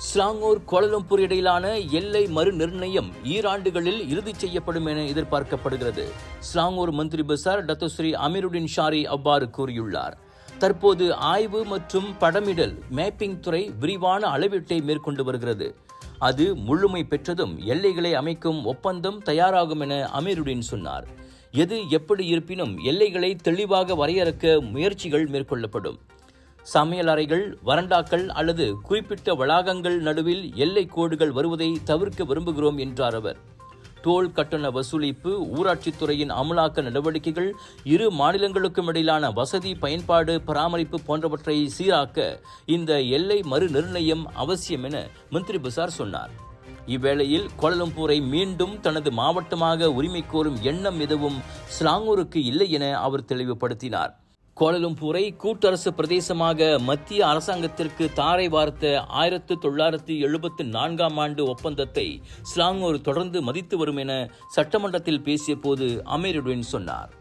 ஸ்லாங்கூர் கோலலம்பூர் இடையிலான எல்லை மறு நிர்ணயம் ஈராண்டுகளில் இறுதி செய்யப்படும் என எதிர்பார்க்கப்படுகிறது. ஸ்லாங்கூர் மந்திரி பசார் டத்தோஸ்ரீ அமீருடின் ஷாரி அவ்வாறு கூறியுள்ளார். தற்போது ஆய்வு மற்றும் படமிடல் மேப்பிங் துறை விரிவான அளவீட்டை மேற்கொண்டு வருகிறது. அது முழுமை பெற்றதும் எல்லைகளை அமைக்கும் ஒப்பந்தம் தயாராகும் என அமீருடின் சொன்னார். எது எப்படி இருப்பினும் எல்லைகளை தெளிவாக வரையறுக்க முயற்சிகள் மேற்கொள்ளப்படும். சமையல் அறைகள், வறண்டாக்கள் அல்லது குறிப்பிட்ட வளாகங்கள் நடுவில் எல்லை கோடுகள் வருவதை தவிர்க்க விரும்புகிறோம் என்றார் அவர். டோல் கட்டண வசூலிப்பு, ஊராட்சித்துறையின் அமலாக்க நடவடிக்கைகள், இரு மாநிலங்களுக்கும் இடையிலான வசதி பயன்பாடு, பராமரிப்பு போன்றவற்றை சீராக்க இந்த எல்லை மறு நிர்ணயம் அவசியம் என மந்திரி பசார் சொன்னார். இவ்வேளையில் கோலலம்பூரை மீண்டும் தனது மாவட்டமாக உரிமை கோரும் எண்ணம் எதுவும் ஸ்லாங்கூருக்கு இல்லை என அவர் தெளிவுபடுத்தினார். கோலலம்பூரை கூட்டரசு பிரதேசமாக மத்திய அரசாங்கத்திற்கு தாரை வார்த்த 1974 ஆண்டு ஒப்பந்தத்தை ஸ்லாங்கூர் தொடர்ந்து மதித்து வரும் என சட்டமன்றத்தில் பேசிய போது அமீருடின் சொன்னார்.